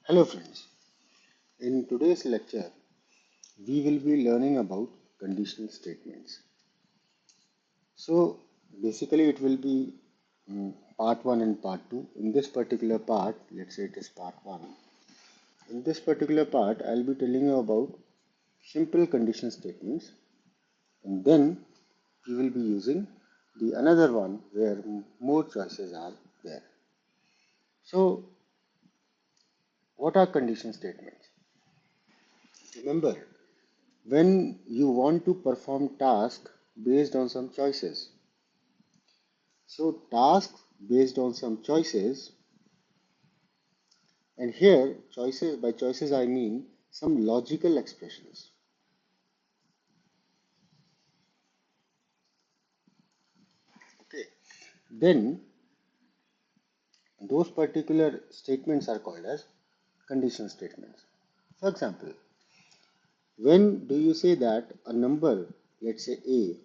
Hello friends, in today's lecture we will be learning about conditional statements. So basically it will be part 1 and part 2. In this particular part, let's say it is part 1. In this particular part I'll be telling you about simple conditional statements, and then we will be using the another one where more choices are there. So what are conditional statements? Remember, when you want to perform task based on some choices. So tasks based on some choices, and here choices, by choices I mean some logical expressions. Okay. Then those particular statements are called as conditional statements. For example, when do you say that a number, let's say a,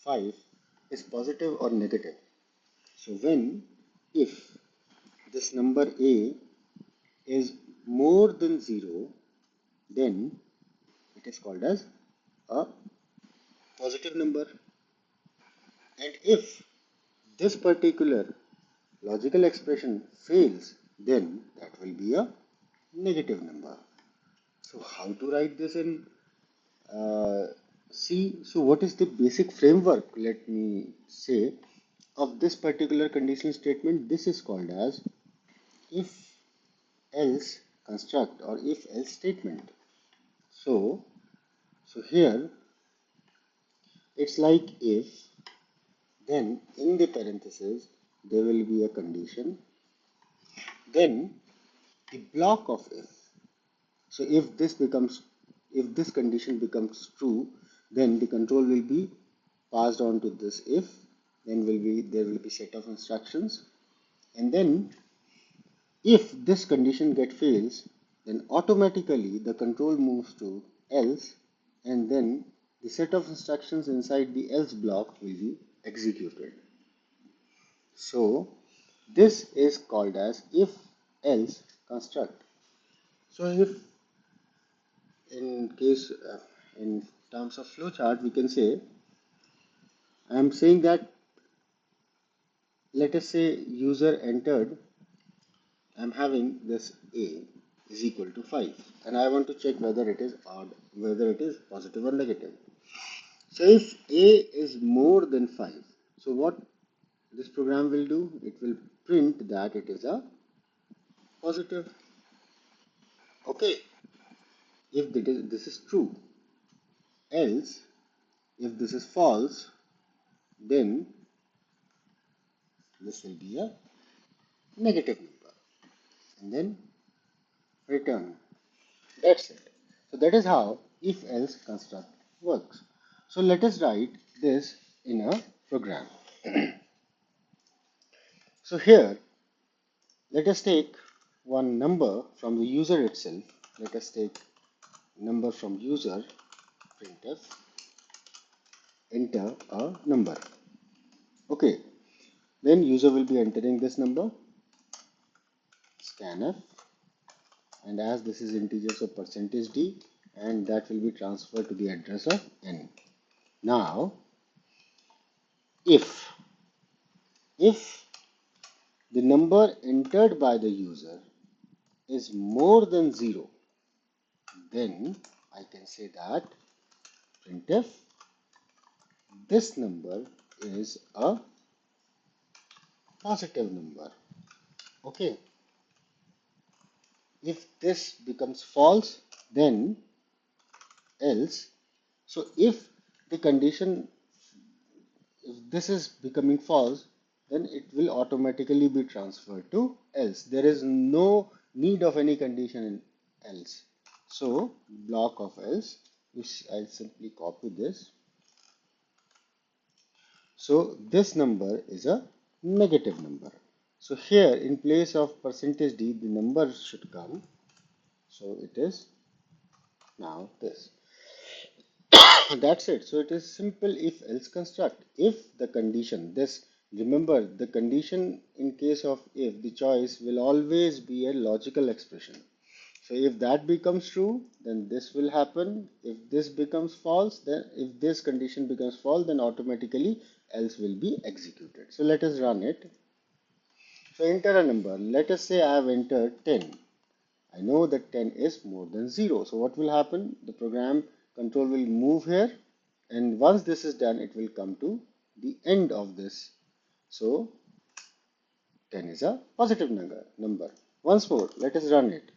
5, is positive or negative? So when, if this number a is more than 0, then it is called as a positive number. And if this particular logical expression fails, then that will be a negative number. So how to write this in uh, C? So what is the basic framework, let me say, of this particular conditional statement? This is called as if else construct or if else statement. So, so here it's like if, then in the parentheses there will be a condition, then the block of if. So if this condition becomes true, then the control will be passed on to this if, then there will be set of instructions, and then if this condition get fails, then automatically the control moves to else, and then the set of instructions inside the else block will be executed. So this is called as if else construct. So if in case in terms of flowchart we can say, I am saying that, let us say user entered, I am having this a is equal to 5, and I want to check whether it is odd, whether it is positive or negative. So if a is more than 5, so what this program will do, it will print that it is a positive. Okay, if this is true. Else, if this is false, then this will be a negative number, and then return. That's it. So that is how if else construct works. So let us write this in a program. So here, let us take one number from the user itself. Let us take number from user, printf, enter a number. Okay, then user will be entering this number, scanf, and as this is integer, so percentage %d, and that will be transferred to the address of n. Now, if the number entered by the user is more than 0, then I can say that printf, this number is a positive number. Okay, if this becomes false, then else. So if the condition, if this is becoming false, then it will automatically be transferred to else. There is no need of any condition in else. So block of else, which I'll simply copy this. So this number is a negative number. So here in place of percentage %d, the number should come. So it is now this. That's it. So it is simple if else construct. If the condition, this Remember, the condition in case of if, the choice will always be a logical expression. So if that becomes true, then this will happen. If this becomes false, then if this condition becomes false, then automatically else will be executed. So let us run it. So enter a number. Let us say I have entered 10. I know that 10 is more than 0. So what will happen? The program control will move here, and once this is done, it will come to the end of this. So 10 is a positive number. Once more, let us run it.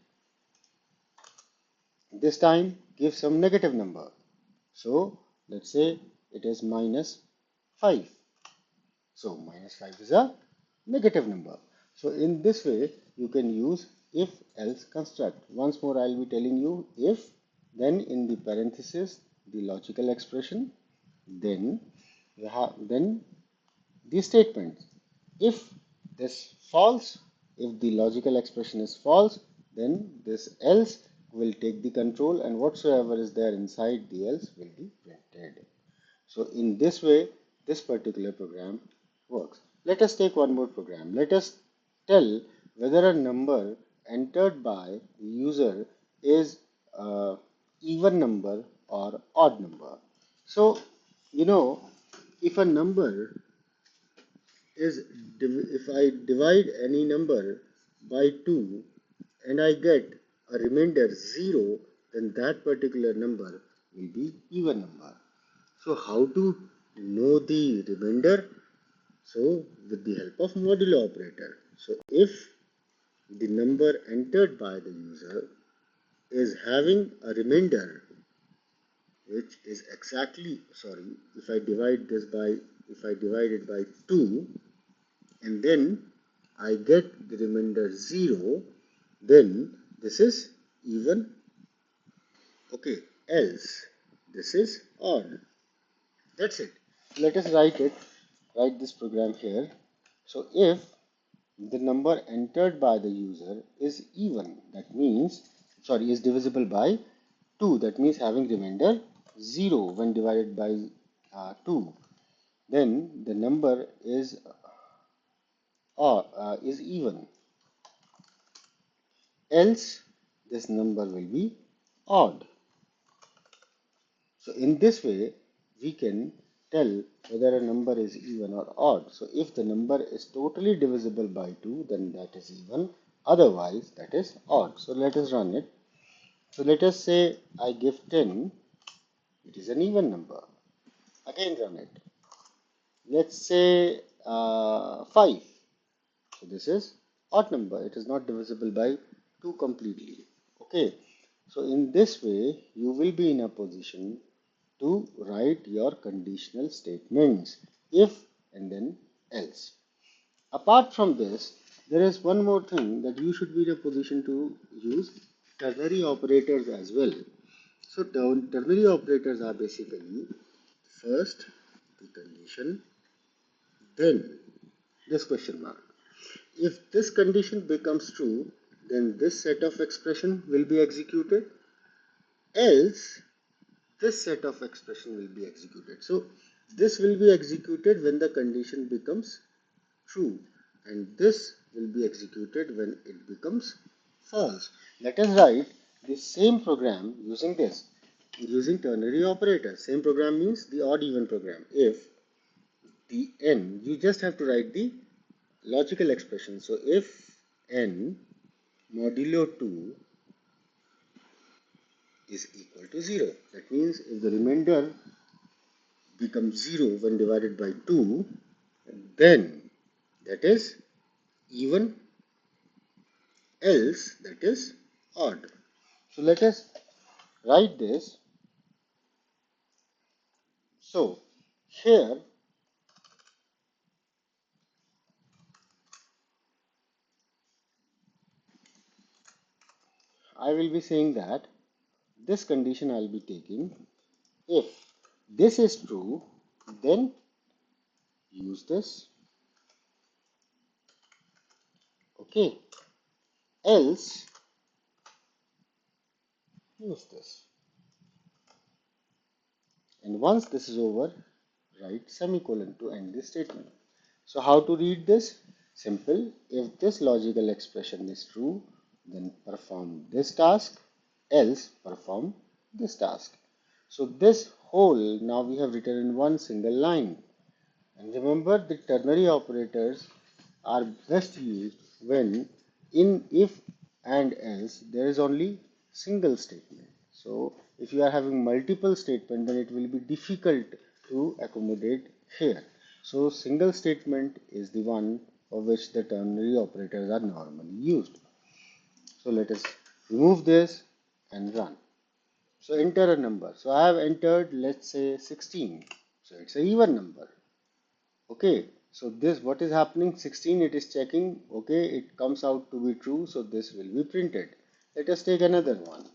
This time, give some negative number. So let's say it is minus 5. So minus 5 is a negative number. So in this way, you can use if else construct. Once more, I'll be telling you if, then in the parenthesis, the logical expression, then then the statement. If this false, if the logical expression is false, then this else will take the control, and whatsoever is there inside the else will be printed. So in this way, this particular program works. Let us take one more program. Let us tell whether a number entered by the user is a even number or odd number. So, you know, if a number is, if I divide any number by 2 and I get a remainder 0, then that particular number will be even number. So how to know the remainder? So with the help of modulo operator. So if the number entered by the user is having a remainder which is exactly, sorry, if I divide this by, if I divide it by 2 and then I get the remainder 0, then this is even, okay, else this is odd. That's it. Let us write this program here. So if the number entered by the user is even, that means, sorry, is divisible by 2, that means having remainder 0 when divided by 2, then the number is even. Else, this number will be odd. So in this way, we can tell whether a number is even or odd. So if the number is totally divisible by 2, then that is even. Otherwise, that is odd. So let us run it. So let us say I give 10. It is an even number. Again run it. Let's say 5. So this is odd number. It is not divisible by 2 completely. Okay. So in this way, you will be in a position to write your conditional statements if and then else. Apart from this, there is one more thing that you should be in a position to use ternary operators as well. So ternary operators are basically first the condition, then this question mark. If this condition becomes true, then this set of expression will be executed, else this set of expression will be executed. So this will be executed when the condition becomes true, and this will be executed when it becomes false. Let us write the same program using this, using ternary operator. Same program means the odd even program. If the n, you just have to write the logical expression. So if n modulo 2 is equal to 0, that means if the remainder becomes 0 when divided by 2, then that is even, else that is odd. So let us write this. So here I will be saying that this condition I will be taking. If this is true, then use this. Okay. Else use this. And once this is over, write semicolon to end this statement. So how to read this? Simple. If this logical expression is true, then perform this task, else perform this task. So this whole now we have written in one single line. And remember, the ternary operators are best used when in if and else there is only single statement. So if you are having multiple statement, then it will be difficult to accommodate here. So single statement is the one for which the ternary operators are normally used. So let us remove this and run. So enter a number. So I have entered, let's say 16. So it's a even number. Okay, so this what is happening? 16, it is checking. Okay, it comes out to be true, so this will be printed. Let us take another one.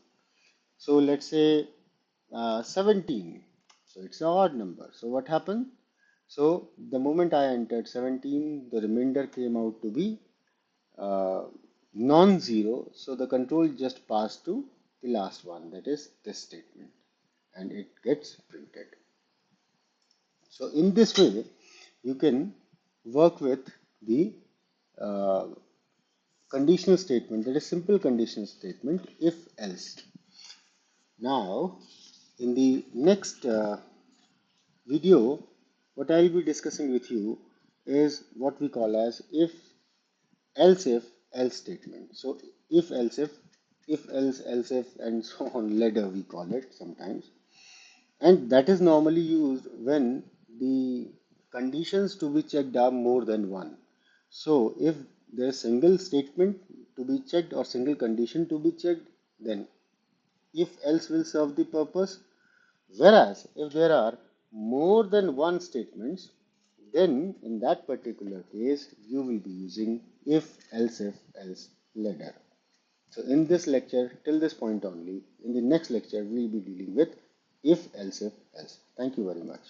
So let's say 17. So it's an odd number. So what happened? So the moment I entered 17, the remainder came out to be uh, non-zero. So the control just passed to the last one, that is this statement, and it gets printed. So in this way, you can work with the uh, conditional statement, that is simple conditional statement, if else. Now, in the next video, what I will be discussing with you is what we call as if else statement. So if else if, and so on, ladder we call it sometimes. And that is normally used when the conditions to be checked are more than one. So if there is single statement to be checked or single condition to be checked, then if else will serve the purpose. Whereas if there are more than one statements, then in that particular case you will be using if else ladder. So in this lecture, till this point only, in the next lecture, we will be dealing with if else. Thank you very much.